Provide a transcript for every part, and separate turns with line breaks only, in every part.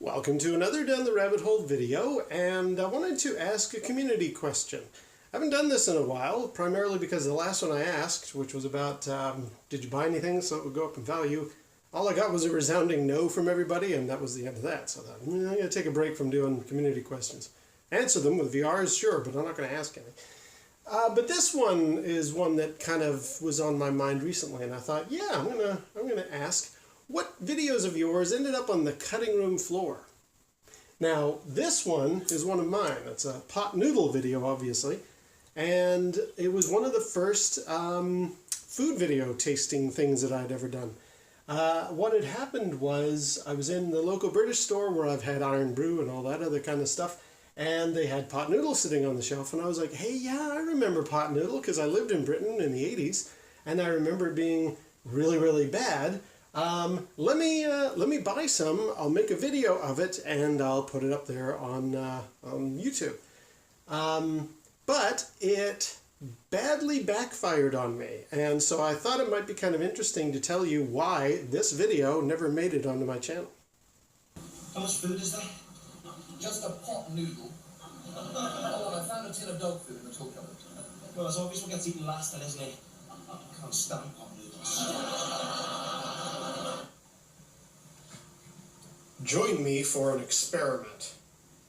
Welcome to another Down the Rabbit Hole video, and I wanted to ask a community question. I haven't done this in a while, primarily because the last one I asked, which was about did you buy anything so it would go up in value, all I got was a resounding no from everybody, and that was the end of that. So I thought, I'm going to take a break from doing community questions. Answer them with VRs, sure, but I'm not going to ask any. But this one is one that kind of was on my mind recently, and I thought, yeah, I'm gonna ask, what videos of yours ended up on the cutting room floor? Now, this one is one of mine. It's a pot noodle video, obviously, and it was one of the first food video tasting things that I'd ever done. What had happened was I was in the local British store where I've had Iron Brew and all that other kind of stuff, and they had pot noodle sitting on the shelf, and I was like, hey, yeah, I remember pot noodle because I lived in Britain in the 80s, and I remember it being really, really bad. Let me buy some. I'll make a video of it and I'll put it up there on YouTube. But it badly backfired on me, and so I thought it might be kind of interesting to tell you why this video never made it onto my channel.
How much food is that? Just a pot noodle. Oh, I found a tin of dog food in the tool cupboard. Well, it's obvious what gets eaten last then, isn't it? I can't stand pot noodles.
Join me for an experiment.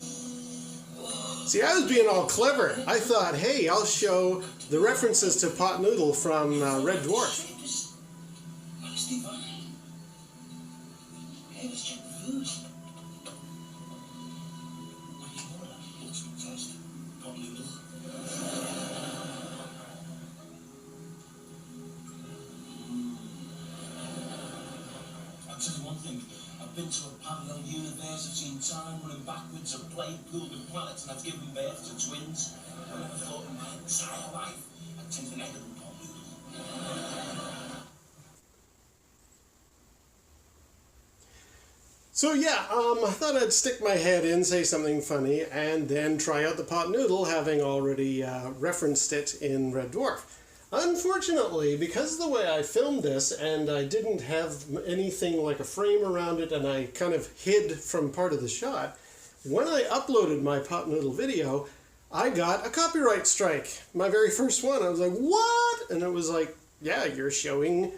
See, I was being all clever. I thought, hey, I'll show the references to pot noodle from Red Dwarf.
Hey, let's check the food. Pot noodle. I'll tell you one thing. I've been to a parallel universe, I've seen time running backwards, I've played pool with planets, and I've given birth to twins. I never thought in my entire life I'd taste an egg and pot noodle.
So yeah, I thought I'd stick my head in, say something funny, and then try out the pot noodle, having already referenced it in Red Dwarf. Unfortunately, because of the way I filmed this, and I didn't have anything like a frame around it, and I kind of hid from part of the shot, when I uploaded my pot noodle video, I got a copyright strike. My very first one. I was like, what? And it was like, yeah, you're showing...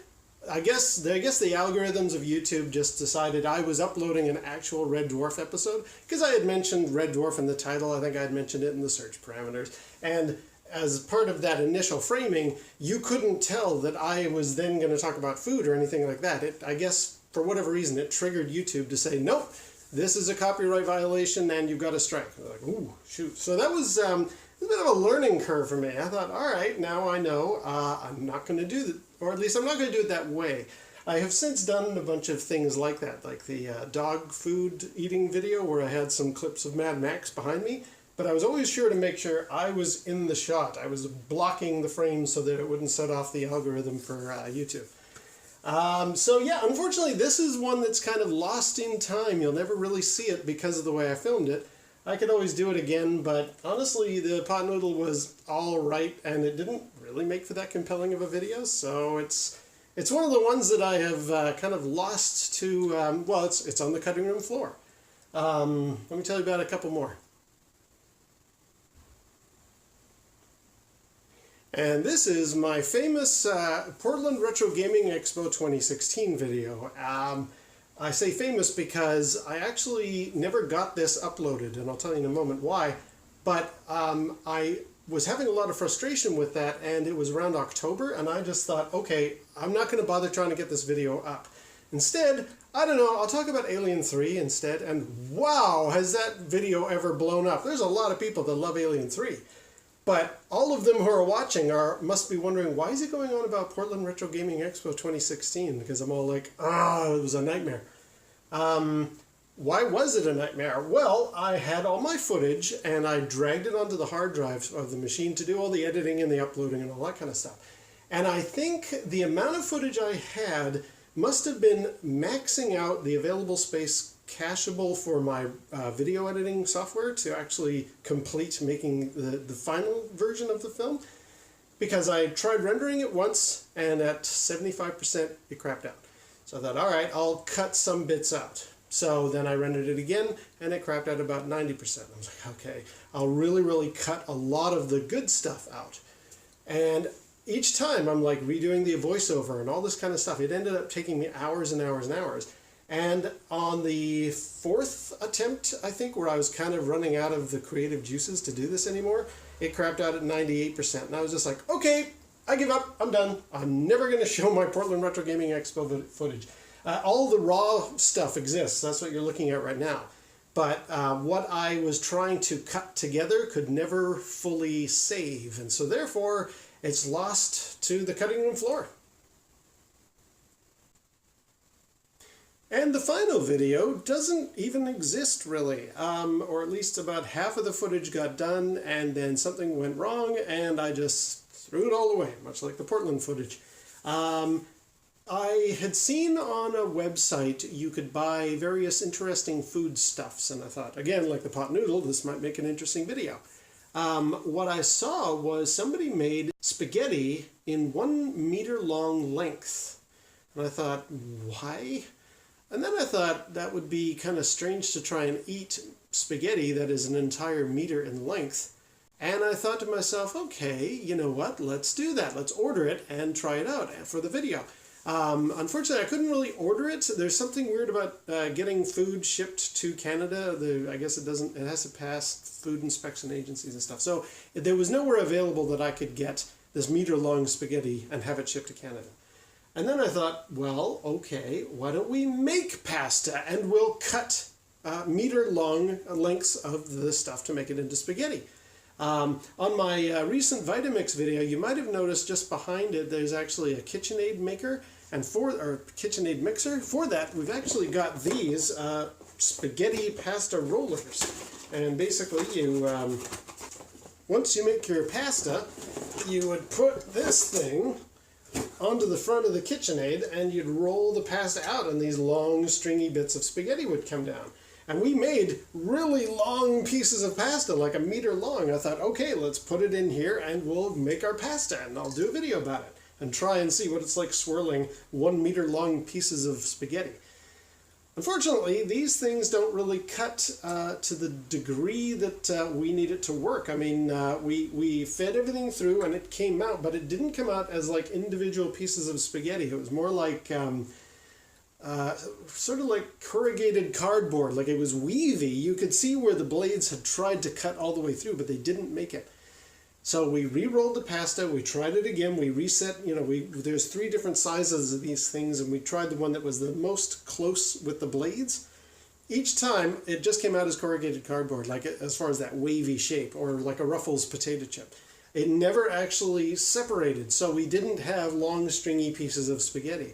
I guess the algorithms of YouTube just decided I was uploading an actual Red Dwarf episode, because I had mentioned Red Dwarf in the title. I think I had mentioned it in the search parameters. And as part of that initial framing, you couldn't tell that I was then going to talk about food or anything like that. I guess, for whatever reason, it triggered YouTube to say, nope, this is a copyright violation and you've got a strike. I was like, ooh, shoot. So that was a bit of a learning curve for me. I thought, all right, now I know I'm not going to do that, or at least I'm not going to do it that way. I have since done a bunch of things like that, like the dog food eating video where I had some clips of Mad Max behind me. But I was always sure to make sure I was in the shot. I was blocking the frame so that it wouldn't set off the algorithm for YouTube. So yeah, unfortunately, this is one that's kind of lost in time. You'll never really see it because of the way I filmed it. I could always do it again, but honestly, the pot noodle was all right, and it didn't really make for that compelling of a video. So it's one of the ones that I have kind of lost to. Well, it's on the cutting room floor. Let me tell you about a couple more. And this is my famous Portland Retro Gaming Expo 2016 video. I say famous because I actually never got this uploaded, and I'll tell you in a moment why. But I was having a lot of frustration with that, and it was around October, and I just thought, okay, I'm not going to bother trying to get this video up. Instead, I don't know, I'll talk about Alien 3 instead, and wow, has that video ever blown up. There's a lot of people that love Alien 3. But all of them who are watching must be wondering, why is it going on about Portland Retro Gaming Expo 2016? Because I'm all like, it was a nightmare. Why was it a nightmare? Well, I had all my footage, and I dragged it onto the hard drive of the machine to do all the editing and the uploading and all that kind of stuff. And I think the amount of footage I had must have been maxing out the available space cacheable for my video editing software to actually complete making the final version of the film, because I tried rendering it once and at 75% it crapped out. So I thought, all right, I'll cut some bits out. So then I rendered it again, and it crapped out about 90%. I was like, okay, I'll really cut a lot of the good stuff out. And each time I'm like redoing the voiceover and all this kind of stuff. It ended up taking me hours and hours and hours. And on the fourth attempt, I think, where I was kind of running out of the creative juices to do this anymore, it crapped out at 98%. And I was just like, okay, I give up. I'm done. I'm never going to show my Portland Retro Gaming Expo footage. All the raw stuff exists. That's what you're looking at right now. But what I was trying to cut together could never fully save. And so therefore, it's lost to the cutting room floor. And the final video doesn't even exist, really. Or at least about half of the footage got done, and then something went wrong, and I just threw it all away, much like the Portland footage. I had seen on a website you could buy various interesting foodstuffs, and I thought, again, like the pot noodle, this might make an interesting video. What I saw was somebody made spaghetti in 1 meter long length. And I thought, why? And then I thought that would be kind of strange to try and eat spaghetti that is an entire meter in length. And I thought to myself, okay, you know what, let's do that. Let's order it and try it out for the video. Unfortunately, I couldn't really order it. There's something weird about getting food shipped to Canada. I guess it has to pass food inspection agencies and stuff. So there was nowhere available that I could get this meter-long spaghetti and have it shipped to Canada. And then I thought, well, okay, why don't we make pasta and we'll cut meter-long lengths of the stuff to make it into spaghetti. On my recent Vitamix video, you might have noticed just behind it there's actually a KitchenAid maker and KitchenAid mixer. For that, we've actually got these spaghetti pasta rollers. And basically, once you make your pasta, you would put this thing onto the front of the KitchenAid and you'd roll the pasta out and these long stringy bits of spaghetti would come down. And we made really long pieces of pasta, like 1 meter long. I thought, okay, let's put it in here and we'll make our pasta and I'll do a video about it and try and see what it's like swirling 1 meter long pieces of spaghetti. Unfortunately, these things don't really cut to the degree that we need it to work. I mean, we fed everything through and it came out, but it didn't come out as like individual pieces of spaghetti. It was more like sort of like corrugated cardboard, like it was weavy. You could see where the blades had tried to cut all the way through, but they didn't make it. So we re-rolled the pasta, we tried it again, we reset, there's 3 different sizes of these things, and we tried the one that was the most close with the blades. Each time, it just came out as corrugated cardboard, like as far as that wavy shape, or like a Ruffles potato chip. It never actually separated, so we didn't have long, stringy pieces of spaghetti.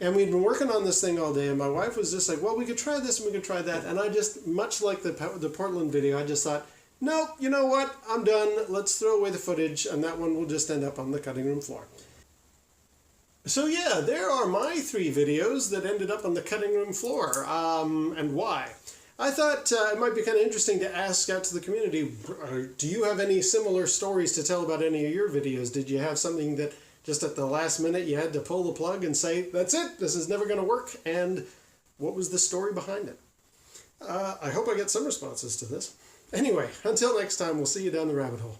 And we'd been working on this thing all day, and my wife was just like, well, we could try this and we could try that. And I just, much like the Portland video, I just thought, no, you know what, I'm done. Let's throw away the footage, and that one will just end up on the cutting room floor. So yeah, there are my 3 videos that ended up on the cutting room floor, and why. I thought it might be kind of interesting to ask out to the community, do you have any similar stories to tell about any of your videos? Did you have something that just at the last minute you had to pull the plug and say, that's it, this is never going to work, and what was the story behind it? I hope I get some responses to this. Anyway, until next time, we'll see you down the rabbit hole.